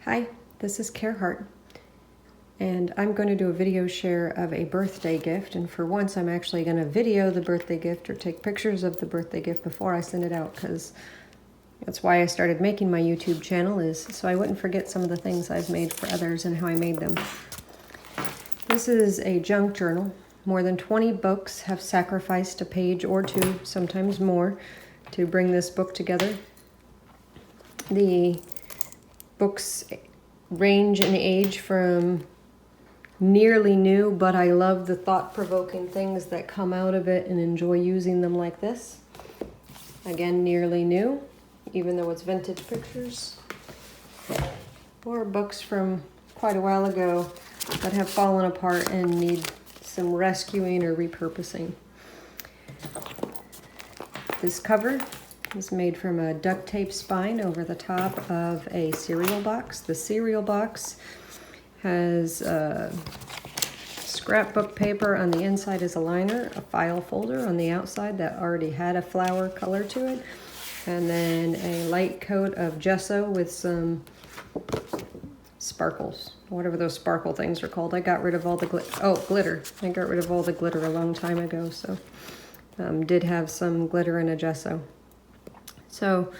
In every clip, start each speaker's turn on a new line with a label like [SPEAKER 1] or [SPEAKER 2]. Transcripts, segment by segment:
[SPEAKER 1] Hi, this is Hart, and I'm going to do a video share of a birthday gift, and for once I'm actually going to video the birthday gift or take pictures of the birthday gift before I send it out, because that's why I started making my YouTube channel, is so I wouldn't forget some of the things I've made for others and how I made them. This is a junk journal. More than 20 books have sacrificed a page or two, sometimes more, to bring this book together. The books range in age from nearly new, but I love the thought-provoking things that come out of it and enjoy using them like this. Again, nearly new, even though it's vintage pictures. Or books from quite a while ago that have fallen apart and need some rescuing or repurposing. This cover is made from a duct tape spine over the top of a cereal box. The cereal box has scrapbook paper on the inside as a liner, a file folder on the outside that already had a flower color to it, and then a light coat of gesso with some sparkles, whatever those sparkle things are called. I got rid of all the glitter. I got rid of all the glitter a long time ago, so did have some glitter and a gesso. So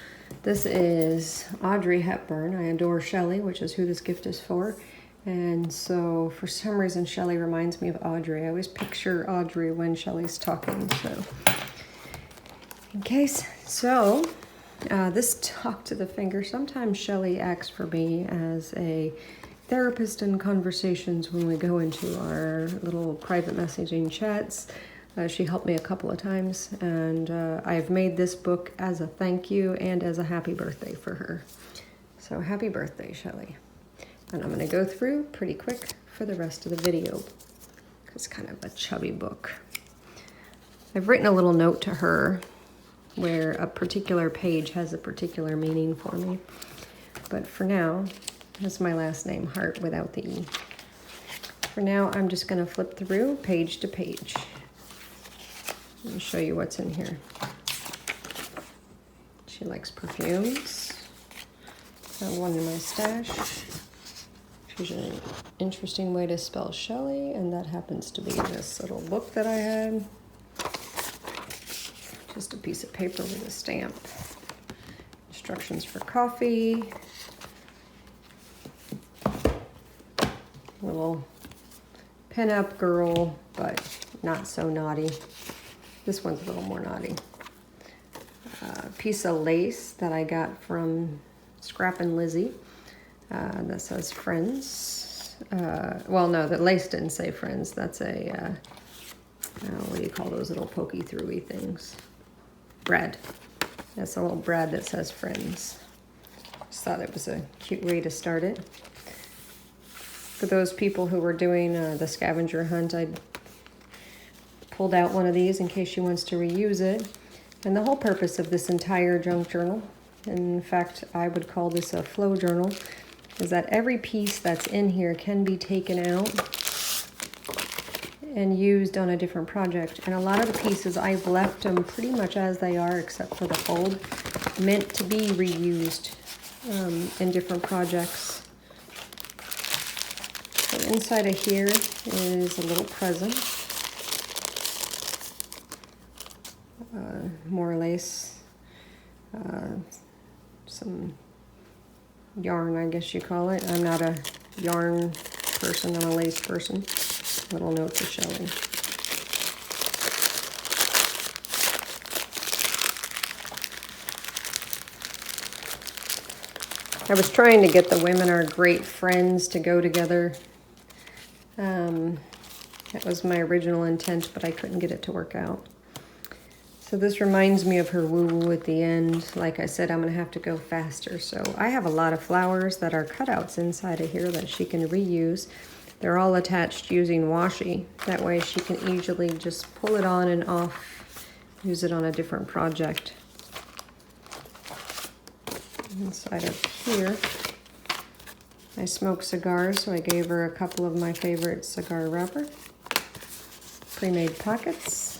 [SPEAKER 1] this is Audrey Hepburn. I adore Shelley, which is who this gift is for. And so for some reason, Shelley reminds me of Audrey. I always picture Audrey when Shelley's talking. So in case, so this talk to the finger, sometimes Shelley acts for me as a therapist in conversations when we go into our little private messaging chats. She helped me a couple of times, and I've made this book as a thank you and as a happy birthday for her. So happy birthday, Shelley. And I'm going to go through pretty quick for the rest of the video. It's kind of a chubby book. I've written a little note to her where a particular page has a particular meaning for me. But for now, that's my last name, Hart, without the E. For now, I'm just going to flip through page to page. Let me show you what's in here. She likes perfumes. Got one in my stash. She's an interesting way to spell Shelley, and that happens to be this little book that I had. Just a piece of paper with a stamp. Instructions for coffee. Little pin-up girl, but not so naughty. This one's a little more naughty. Piece of lace that I got from Scrappin' Lizzie that says Friends. Well, no, the lace didn't say Friends. That's a, what do you call those little pokey throughy things? Brad. That's a little brad that says Friends. Just thought it was a cute way to start it. For those people who were doing the scavenger hunt, I pulled out one of these in case she wants to reuse it. And the whole purpose of this entire junk journal, in fact, I would call this a flow journal, is that every piece that's in here can be taken out and used on a different project. And a lot of the pieces, I've left them pretty much as they are, except for the fold, meant to be reused in different projects. So inside of here is a little present. More lace, some yarn, I guess you call it. I'm not a yarn person, I'm a lace person. Little note to Shelley. I was trying to get the Women Are Great Friends to go together. That was my original intent, but I couldn't get it to work out. So this reminds me of her woo-woo at the end. Like I said, I'm going to have to go faster. So I have a lot of flowers that are cutouts inside of here that she can reuse. They're all attached using washi. That way she can easily just pull it on and off, use it on a different project. Inside of here, I smoke cigars, so I gave her a couple of my favorite cigar wrapper. Pre-made pockets.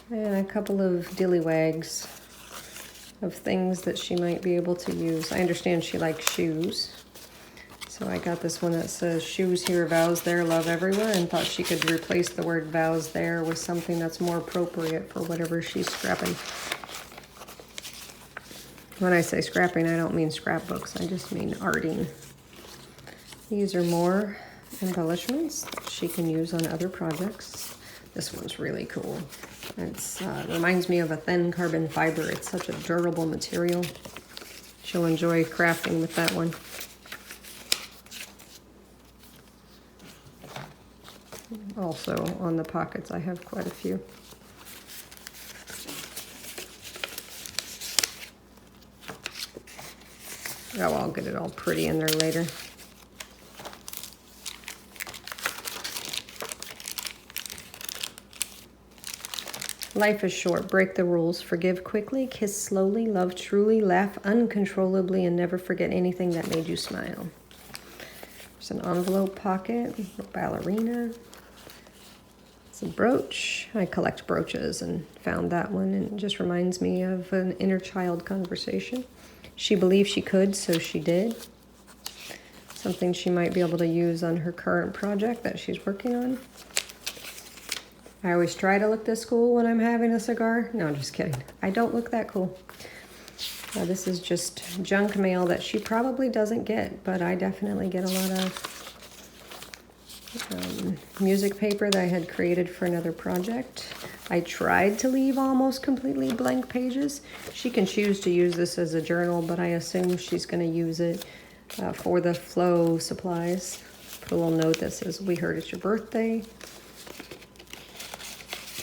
[SPEAKER 1] And a couple of dillywags. of things that she might be able to use. I understand she likes shoes. So I got this one that says, shoes here, vows there, love everywhere, and thought she could replace the word vows there with something that's more appropriate for whatever she's scrapping. When I say scrapping, I don't mean scrapbooks, I just mean arting. These are more embellishments that she can use on other projects. This one's really cool. It reminds me of a thin carbon fiber. It's such a durable material. She'll enjoy crafting with that one. Also, on the pockets, I have quite a few. Oh, I'll get it all pretty in there later. Life is short. Break the rules. Forgive quickly, kiss slowly, love truly, laugh uncontrollably, and never forget anything that made you smile. There's an envelope pocket, a ballerina. It's a brooch. I collect brooches and found that one, and it just reminds me of an inner child conversation. She believed she could, so she did. Something she might be able to use on her current project that she's working on. I always try to look this cool when I'm having a cigar. No, I'm just kidding. I don't look that cool. This is just junk mail that she probably doesn't get, but I definitely get a lot of music paper that I had created for another project. I tried to leave almost completely blank pages. She can choose to use this as a journal, but I assume she's going to use it for the flow supplies. Put a little note that says, we heard it's your birthday.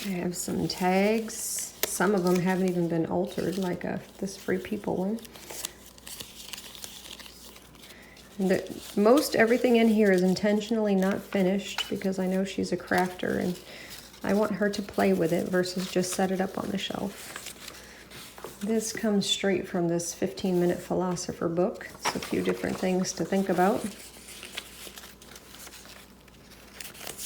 [SPEAKER 1] I have some tags. Some of them haven't even been altered, like this Free People one. Most everything in here is intentionally not finished because I know she's a crafter and I want her to play with it versus just set it up on the shelf. This comes straight from this 15-minute philosopher book. It's a few different things to think about.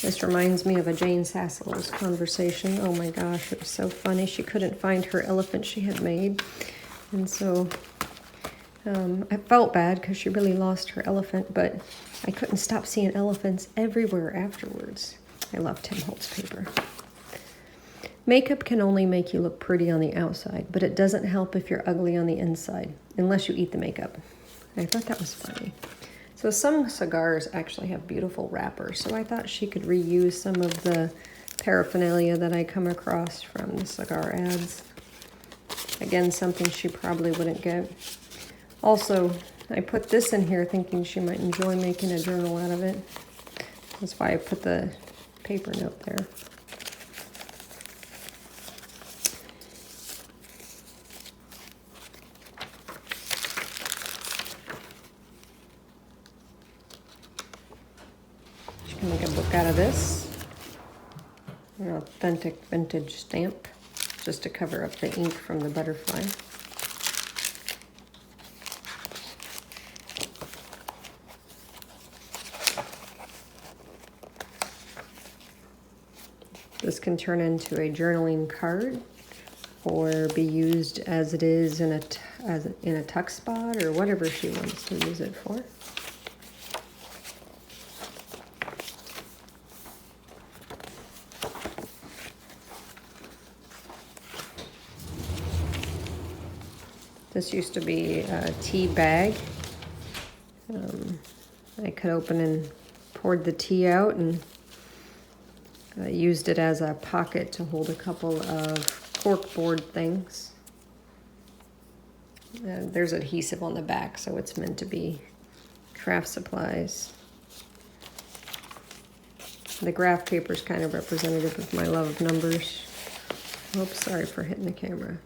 [SPEAKER 1] This reminds me of a Jane Sassel's conversation. Oh my gosh, it was so funny. She couldn't find her elephant she had made. And so I felt bad because she really lost her elephant, but I couldn't stop seeing elephants everywhere afterwards. I love Tim Holtz paper. Makeup can only make you look pretty on the outside, but it doesn't help if you're ugly on the inside, unless you eat the makeup. I thought that was funny. So some cigars actually have beautiful wrappers, so I thought she could reuse some of the paraphernalia that I come across from the cigar ads. Again, something she probably wouldn't get. Also, I put this in here thinking she might enjoy making a journal out of it. That's why I put the paper note there. She can make a book out of this. An authentic vintage stamp, just to cover up the ink from the butterfly. This can turn into a journaling card or be used as it is in a tuck spot or whatever she wants to use it for. This used to be a tea bag. I cut open and poured the tea out and used it as a pocket to hold a couple of cork board things. There's adhesive on the back, so it's meant to be craft supplies. The graph paper is kind of representative of my love of numbers. Oops, sorry for hitting the camera.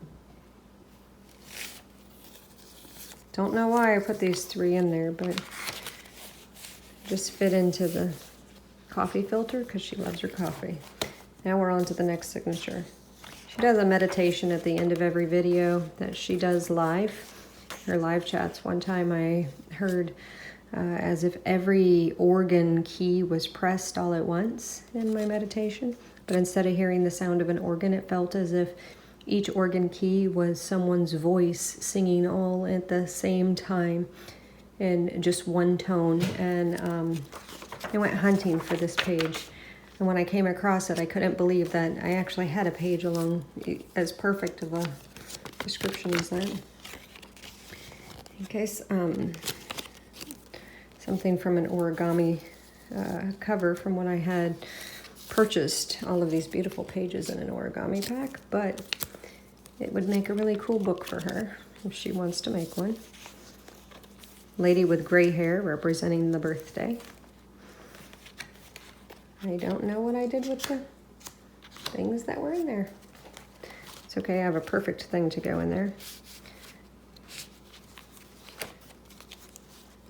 [SPEAKER 1] Don't know why I put these 3 in there, but just fit into the coffee filter because she loves her coffee. Now we're on to the next signature. She does a meditation at the end of every video that she does live. Her live chats. One time I heard as if every organ key was pressed all at once in my meditation, but instead of hearing the sound of an organ, it felt as if each organ key was someone's voice singing all at the same time in just one tone. And I went hunting for this page. And when I came across it, I couldn't believe that I actually had a page along as perfect of a description as that. In case, something from an origami cover from when I had purchased all of these beautiful pages in an origami pack, but it would make a really cool book for her if she wants to make one. Lady with gray hair representing the birthday. I don't know what I did with the things that were in there. It's okay, I have a perfect thing to go in there.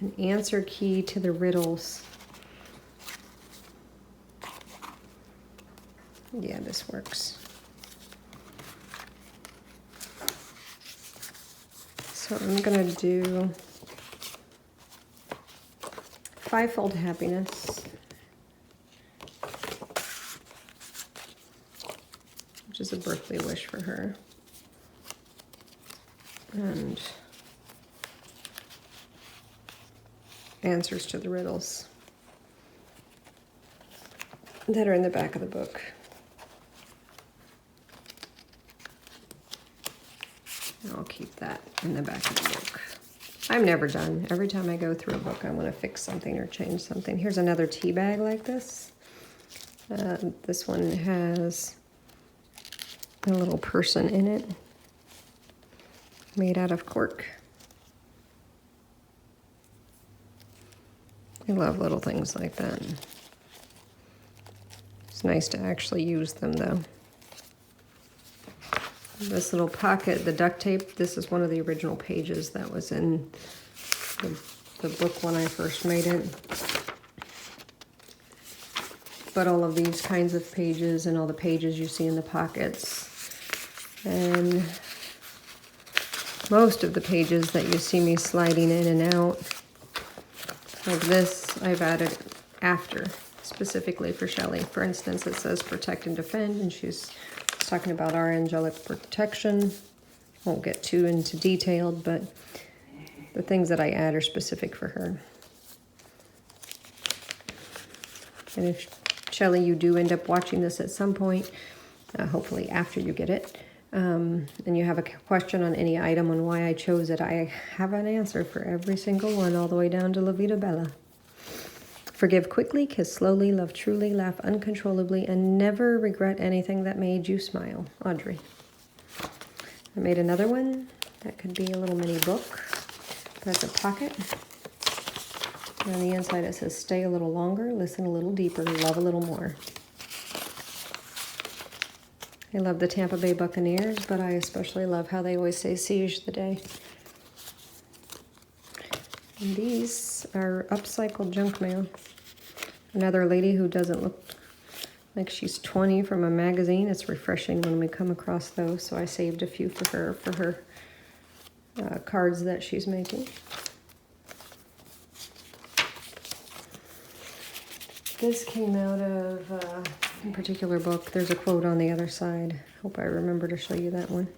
[SPEAKER 1] An answer key to the riddles. Yeah, this works. So I'm gonna do Fivefold Happiness, which is a birthday wish for her. And answers to the riddles that are in the back of the book. I'll keep that in the back of the book. I'm never done. Every time I go through a book, I want to fix something or change something. Here's another tea bag like this. This one has a little person in it, made out of cork. I love little things like that. It's nice to actually use them though. This little pocket, the duct tape, this is one of the original pages that was in the book when I first made it. But all of these kinds of pages and all the pages you see in the pockets, and most of the pages that you see me sliding in and out, like this, I've added after, specifically for Shelley. For instance, it says protect and defend, and she's talking about our angelic protection. Won't get too into detailed, but the things that I add are specific for her. And if, Shelley, you do end up watching this at some point, hopefully after you get it, and you have a question on any item on why I chose it, I have an answer for every single one, all the way down to La Vida Bella. Forgive quickly, kiss slowly, love truly, laugh uncontrollably, and never regret anything that made you smile. Audrey. I made another one that could be a little mini book. That's a pocket. And on the inside it says, stay a little longer, listen a little deeper, love a little more. I love the Tampa Bay Buccaneers, but I especially love how they always say siege the day. And these are upcycled junk mail. Another lady who doesn't look like she's 20 from a magazine. It's refreshing when we come across those, so I saved a few for her cards that she's making. This came out of a particular book. There's a quote on the other side. Hope I remember to show you that one.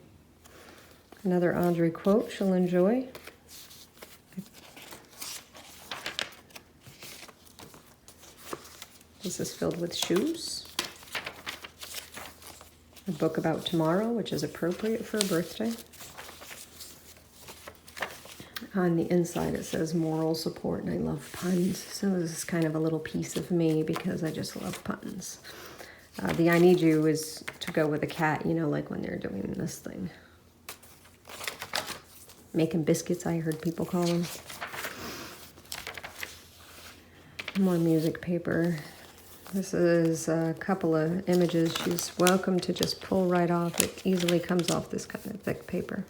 [SPEAKER 1] Another Audrey quote she'll enjoy. This is filled with shoes. A book about tomorrow, which is appropriate for a birthday. On the inside it says moral support, and I love puns. So this is kind of a little piece of me because I just love puns. The I need you is to go with a cat, you know, like when they're doing this thing. Making biscuits, I heard people call them. More music paper. This is a couple of images. She's welcome to just pull right off. It easily comes off this kind of thick paper.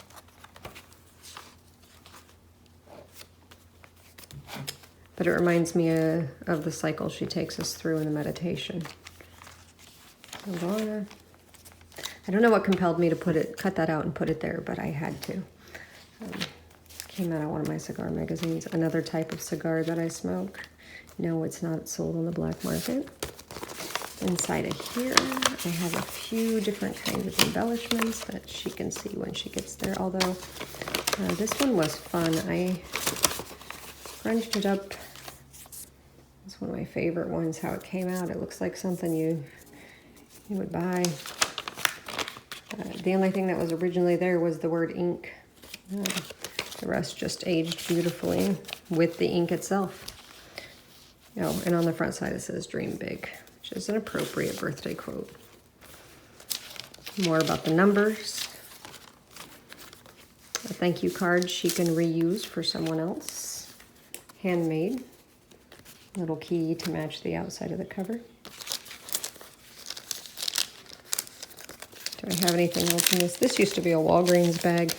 [SPEAKER 1] But it reminds me of the cycle she takes us through in the meditation. I don't know what compelled me to cut that out and put it there, but I had to. Came out of one of my cigar magazines. Another type of cigar that I smoke. No, it's not sold on the black market. Inside of here, I have a few different kinds of embellishments that she can see when she gets there, although this one was fun. I crunched it up. It's one of my favorite ones, how it came out. It looks like something you would buy. The only thing that was originally there was the word ink. The rest just aged beautifully with the ink itself. Oh, and on the front side it says "Dream Big," which is an appropriate birthday quote. More about the numbers. A thank you card she can reuse for someone else. Handmade. Little key to match the outside of the cover. Do I have anything else in this? This used to be a Walgreens bag.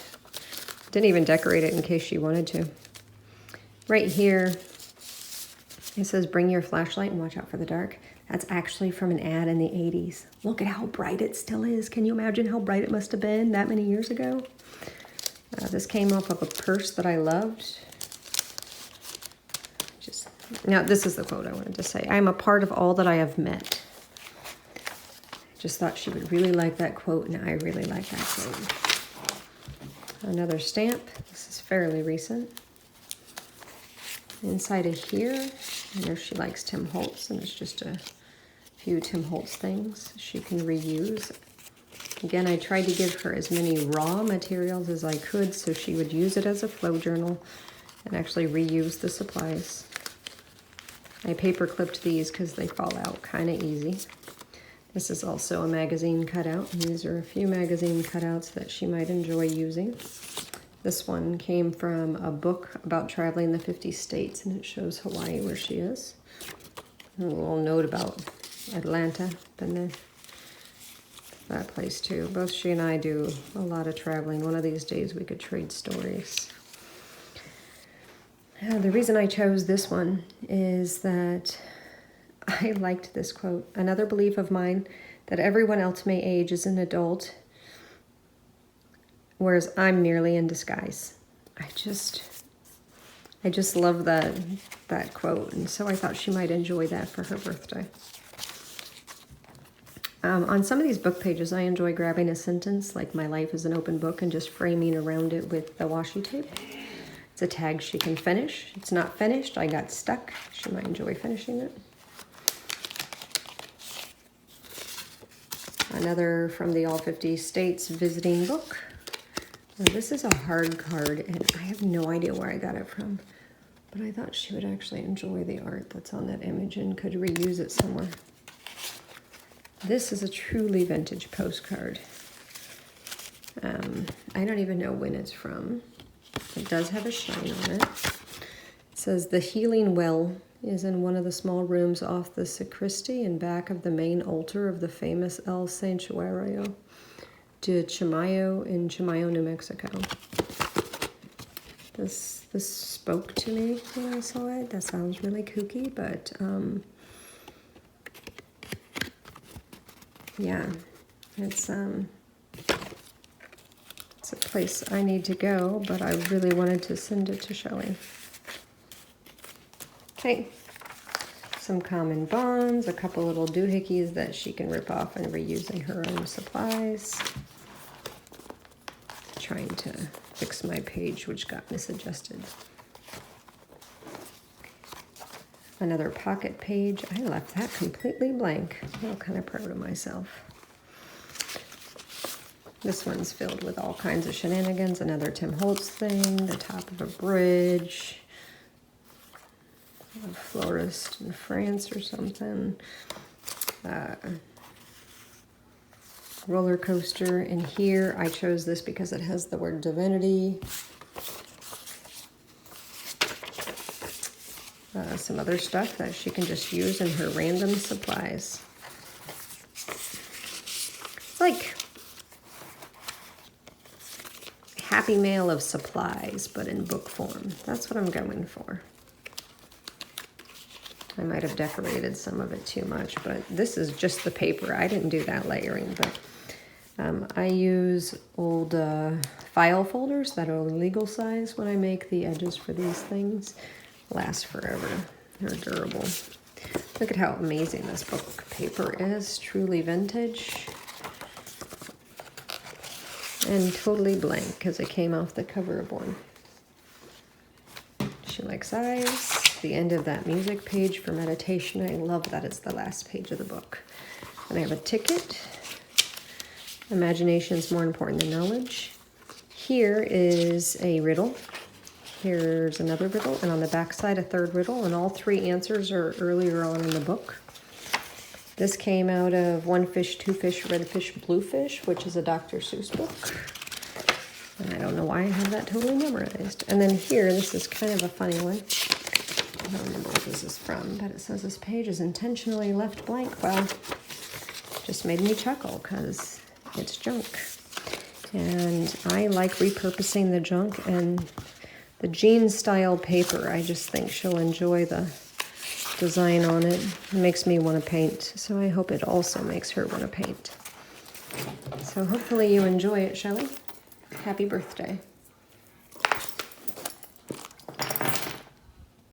[SPEAKER 1] Didn't even decorate it in case she wanted to. Right here, it says "Bring your flashlight and watch out for the dark." That's actually from an ad in the 80s. Look at how bright it still is. Can you imagine how bright it must have been that many years ago? This came off of a purse that I loved. Now, this is the quote I wanted to say. "I am a part of all that I have met." Just thought she would really like that quote, and I really like that quote. Another stamp. This is fairly recent. Inside of here, I know she likes Tim Holtz, and it's just a few Tim Holtz things she can reuse. Again, I tried to give her as many raw materials as I could so she would use it as a flow journal and actually reuse the supplies. I paper clipped these because they fall out kind of easy. This is also a magazine cutout. These are a few magazine cutouts that she might enjoy using. This one came from a book about traveling the 50 states, and it shows Hawaii where she is. And a little note about Atlanta, been there. That place too. Both she and I do a lot of traveling. One of these days we could trade stories. The reason I chose this one is that I liked this quote. "Another belief of mine that everyone else may age as an adult, whereas I'm merely in disguise." I just love that quote, and so I thought she might enjoy that for her birthday. On some of these book pages, I enjoy grabbing a sentence, like "My life is an open book," and just framing around it with the washi tape. It's a tag she can finish. It's not finished. I got stuck. She might enjoy finishing it. Another from the All 50 States visiting book. Now, this is a hard card, and I have no idea where I got it from, but I thought she would actually enjoy the art that's on that image and could reuse it somewhere. This is a truly vintage postcard. I don't even know when it's from. It does have a shine on it. It says, "The healing well is in one of the small rooms off the sacristy and back of the main altar of the famous El Santuario de Chimayo in Chimayo, New Mexico." This spoke to me when I saw it. That sounds really kooky, but yeah, it's a place I need to go, but I really wanted to send it to Shelley. Okay, some common bonds, a couple little doohickeys that she can rip off and reuse in her own supplies. Trying to fix my page, which got misadjusted. Another pocket page. I left that completely blank. I'm kind of proud of myself. This one's filled with all kinds of shenanigans. Another Tim Holtz thing, the top of a bridge, a florist in France or something. Roller coaster. And here I chose this because it has the word divinity. Some other stuff that she can just use in her random supplies. It's like Happy Mail of supplies, but in book form. That's what I'm going for. I might have decorated some of it too much, but this is just the paper. I didn't do that layering, but I use old file folders that are legal size when I make the edges for these things. Last forever. They're durable. Look at how amazing this book paper is. Truly vintage. And totally blank because it came off the cover of one. She likes eyes. The end of that music page for meditation. I love that it's the last page of the book. And I have a ticket. Imagination is more important than knowledge. Here is a riddle. Here's another riddle, and on the back side a third riddle, and all three answers are earlier on in the book. This came out of One Fish, Two Fish, Red Fish, Blue Fish, which is a Dr. Seuss book. And I don't know why I have that totally memorized. And then here, this is kind of a funny one. I don't remember what this is from, but it says this page is intentionally left blank. Well, just made me chuckle because it's junk. And I like repurposing the junk, and the jean style paper, I just think she'll enjoy the design on it. It makes me want to paint, so I hope it also makes her want to paint. So hopefully you enjoy it, Shelley. Happy birthday.